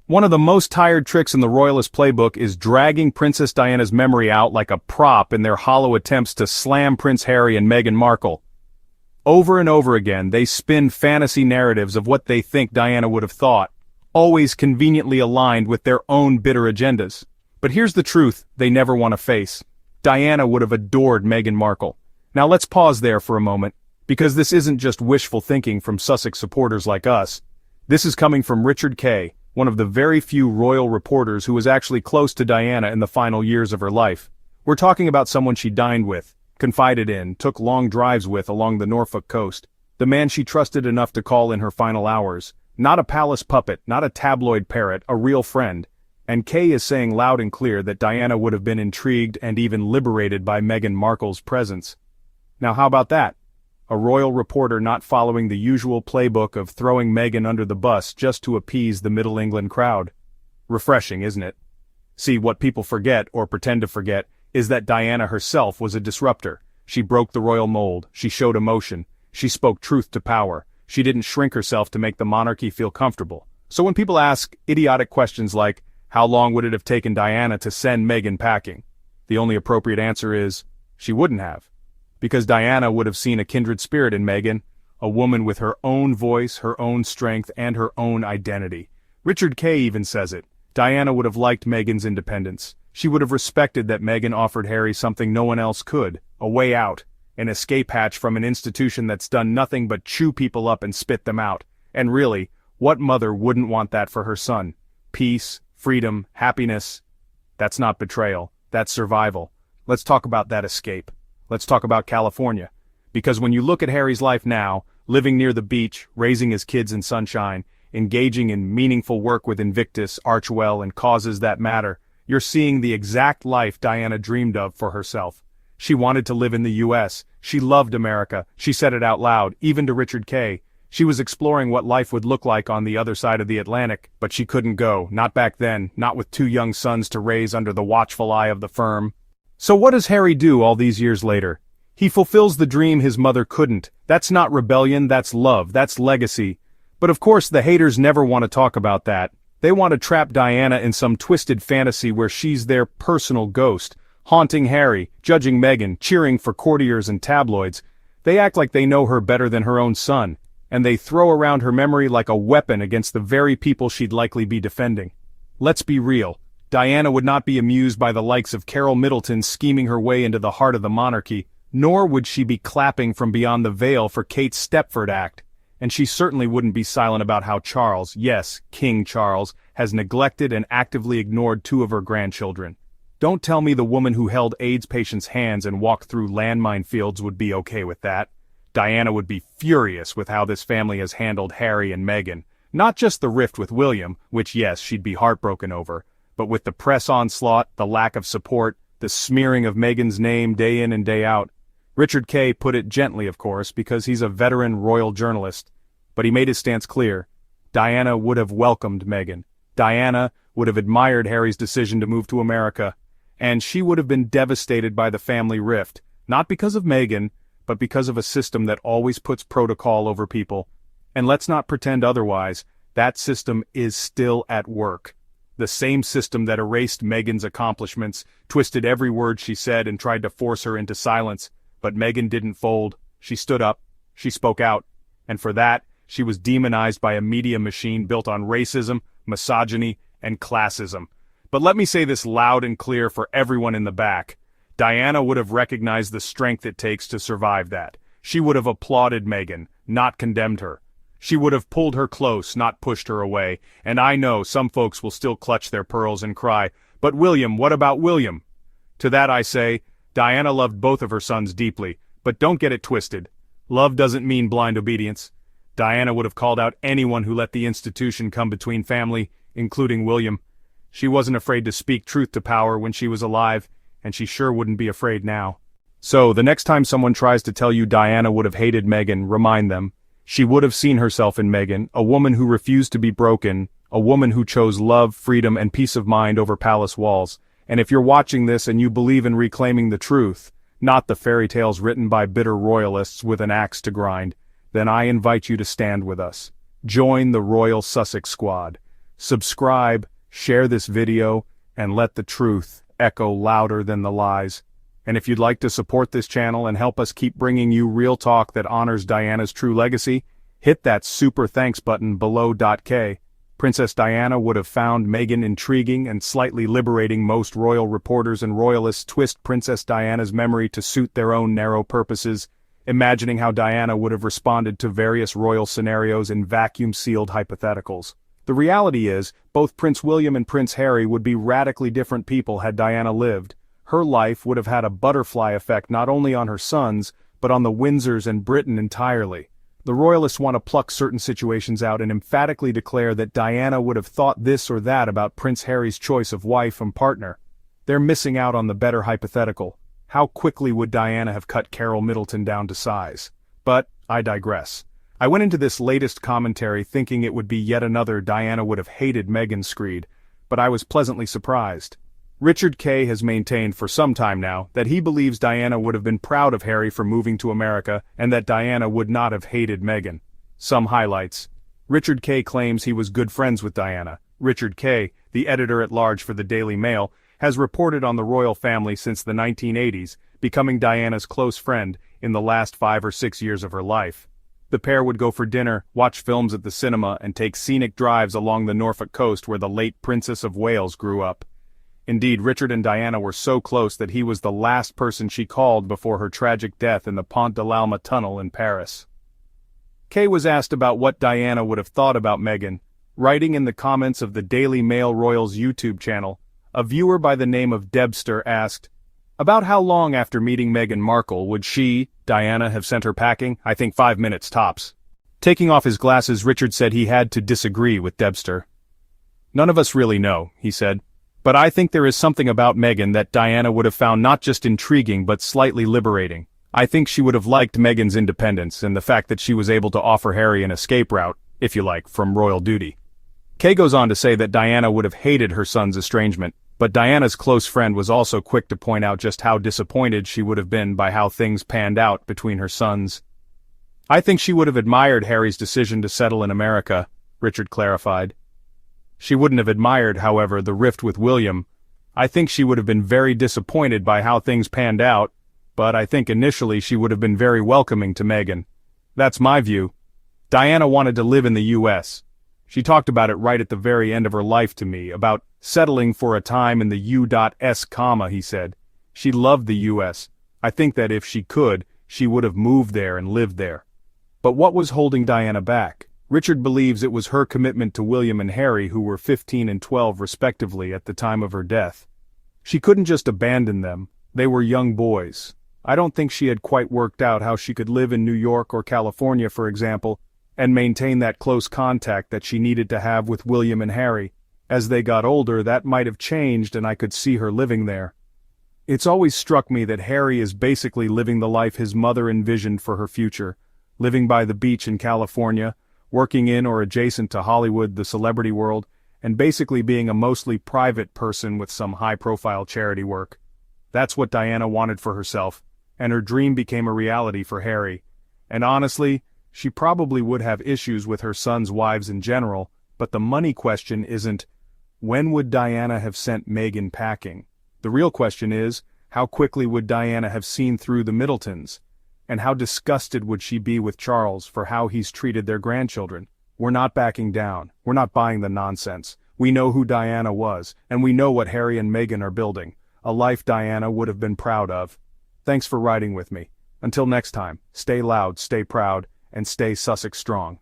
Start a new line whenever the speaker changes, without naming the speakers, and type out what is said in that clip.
One of the most tired tricks in the royalist playbook is dragging Princess Diana's memory out like a prop in their hollow attempts to slam Prince Harry and Meghan Markle. Over and over again, they spin fantasy narratives of what they think Diana would have thought, always conveniently aligned with their own bitter agendas. But here's the truth they never want to face. Diana would have adored Meghan Markle. Now let's pause there for a moment, because this isn't just wishful thinking from Sussex supporters like us. This is coming from Richard Kay, one of the very few royal reporters who was actually close to Diana in the final years of her life. We're talking about someone she dined with, confided in, took long drives with along the Norfolk coast. The man she trusted enough to call in her final hours. Not a palace puppet, not a tabloid parrot, a real friend. And Kay is saying loud and clear that Diana would have been intrigued and even liberated by Meghan Markle's presence. Now how about that? A royal reporter not following the usual playbook of throwing Meghan under the bus just to appease the Middle England crowd. Refreshing, isn't it? See, what people forget, or pretend to forget, is that Diana herself was a disruptor. She broke the royal mold, she showed emotion, she spoke truth to power, she didn't shrink herself to make the monarchy feel comfortable. So when people ask idiotic questions like, how long would it have taken Diana to send Meghan packing? The only appropriate answer is, she wouldn't have. Because Diana would have seen a kindred spirit in Meghan, a woman with her own voice, her own strength, and her own identity. Richard Kay even says it. Diana would have liked Meghan's independence. She would have respected that Meghan offered Harry something no one else could, a way out, an escape hatch from an institution that's done nothing but chew people up and spit them out. And really, what mother wouldn't want that for her son? Peace, freedom, happiness. That's not betrayal, that's survival. Let's talk about that escape. Let's talk about California. Because when you look at Harry's life now, living near the beach, raising his kids in sunshine, engaging in meaningful work with Invictus, Archwell, and causes that matter, you're seeing the exact life Diana dreamed of for herself. She wanted to live in the US, she loved America, she said it out loud, even to Richard Kay. She was exploring what life would look like on the other side of the Atlantic, but she couldn't go, not back then, not with 2 young sons to raise under the watchful eye of the firm. So what does Harry do all these years later? He fulfills the dream his mother couldn't. That's not rebellion, that's love, that's legacy. But of course the haters never want to talk about that. They want to trap Diana in some twisted fantasy where she's their personal ghost, haunting Harry, judging Meghan, cheering for courtiers and tabloids. They act like they know her better than her own son, and they throw around her memory like a weapon against the very people she'd likely be defending. Let's be real. Diana would not be amused by the likes of Carol Middleton scheming her way into the heart of the monarchy, nor would she be clapping from beyond the veil for Kate's Stepford act. And she certainly wouldn't be silent about how Charles, yes, King Charles, has neglected and actively ignored 2 of her grandchildren. Don't tell me the woman who held AIDS patients' hands and walked through landmine fields would be okay with that. Diana would be furious with how this family has handled Harry and Meghan. Not just the rift with William, which yes, she'd be heartbroken over, but with the press onslaught, the lack of support, the smearing of Meghan's name day in and day out. Richard Kay put it gently, of course, because he's a veteran royal journalist. But he made his stance clear. Diana would have welcomed Meghan. Diana would have admired Harry's decision to move to America. And she would have been devastated by the family rift, not because of Meghan, but because of a system that always puts protocol over people. And let's not pretend otherwise, that system is still at work. The same system that erased Meghan's accomplishments, twisted every word she said and tried to force her into silence. But Meghan didn't fold. She stood up. She spoke out. And for that, she was demonized by a media machine built on racism, misogyny, and classism. But let me say this loud and clear for everyone in the back. Diana would have recognized the strength it takes to survive that. She would have applauded Meghan, not condemned her. She would have pulled her close, not pushed her away. And I know some folks will still clutch their pearls and cry, "But William, what about William?" To that I say, Diana loved both of her sons deeply, but don't get it twisted. Love doesn't mean blind obedience. Diana would have called out anyone who let the institution come between family, including William. She wasn't afraid to speak truth to power when she was alive, and she sure wouldn't be afraid now. So, the next time someone tries to tell you Diana would have hated Meghan, remind them, she would have seen herself in Meghan, a woman who refused to be broken, a woman who chose love, freedom, and peace of mind over palace walls. And if you're watching this and you believe in reclaiming the truth, not the fairy tales written by bitter royalists with an axe to grind, then I invite you to stand with us. Join the Royal Sussex Squad. Subscribe, share this video, and let the truth echo louder than the lies. And if you'd like to support this channel and help us keep bringing you real talk that honors Diana's true legacy, hit that super thanks button below. K. Princess Diana would have found Meghan intriguing and slightly liberating. Most royal reporters and royalists twist Princess Diana's memory to suit their own narrow purposes, imagining how Diana would have responded to various royal scenarios in vacuum-sealed hypotheticals. The reality is, both Prince William and Prince Harry would be radically different people had Diana lived. Her life would have had a butterfly effect not only on her sons, but on the Windsors and Britain entirely. The royalists want to pluck certain situations out and emphatically declare that Diana would have thought this or that about Prince Harry's choice of wife and partner. They're missing out on the better hypothetical. How quickly would Diana have cut Carol Middleton down to size? But, I digress. I went into this latest commentary thinking it would be yet another Diana would have hated Meghan screed, but I was pleasantly surprised. Richard K. has maintained for some time now that he believes Diana would have been proud of Harry for moving to America and that Diana would not have hated Meghan. Some highlights. Richard K. claims he was good friends with Diana. Richard K., the editor-at-large for the Daily Mail, has reported on the royal family since the 1980s, becoming Diana's close friend in the last 5 or 6 years of her life. The pair would go for dinner, watch films at the cinema, and take scenic drives along the Norfolk coast where the late Princess of Wales grew up. Indeed, Richard and Diana were so close that he was the last person she called before her tragic death in the Pont de l'Alma tunnel in Paris. Kay was asked about what Diana would have thought about Meghan. Writing in the comments of the Daily Mail Royals YouTube channel, a viewer by the name of Debster asked, "About how long after meeting Meghan Markle would she, Diana, have sent her packing? I think 5 minutes tops." Taking off his glasses, Richard said he had to disagree with Debster. "None of us really know," he said. "But I think there is something about Meghan that Diana would have found not just intriguing but slightly liberating. I think she would have liked Meghan's independence and the fact that she was able to offer Harry an escape route, if you like, from royal duty." Kay goes on to say that Diana would have hated her son's estrangement, but Diana's close friend was also quick to point out just how disappointed she would have been by how things panned out between her sons. "I think she would have admired Harry's decision to settle in America," Richard clarified. She wouldn't have admired, however, the rift with William. "I think she would have been very disappointed by how things panned out, but I think initially she would have been very welcoming to Meghan. That's my view. Diana wanted to live in the U.S. She talked about it right at the very end of her life to me, about settling for a time in the U.S., he said. She loved the U.S. I think that if she could, she would have moved there and lived there." But what was holding Diana back? Richard believes it was her commitment to William and Harry, who were 15 and 12 respectively at the time of her death. She couldn't just abandon them. They were young boys. I don't think she had quite worked out how she could live in New York or California, for example, and maintain that close contact that she needed to have with William and Harry. As they got older, that might have changed and I could see her living there. It's always struck me that Harry is basically living the life his mother envisioned for her future, living by the beach in California, working in or adjacent to Hollywood, the celebrity world, and basically being a mostly private person with some high-profile charity work. That's what Diana wanted for herself, and her dream became a reality for Harry. And honestly, she probably would have issues with her sons' wives in general, but the money question isn't, when would Diana have sent Meghan packing? The real question is, how quickly would Diana have seen through the Middletons? And how disgusted would she be with Charles for how he's treated their grandchildren? We're not backing down. We're not buying the nonsense. We know who Diana was, and we know what Harry and Meghan are building. A life Diana would have been proud of. Thanks for riding with me. Until next time, stay loud, stay proud, and stay Sussex strong.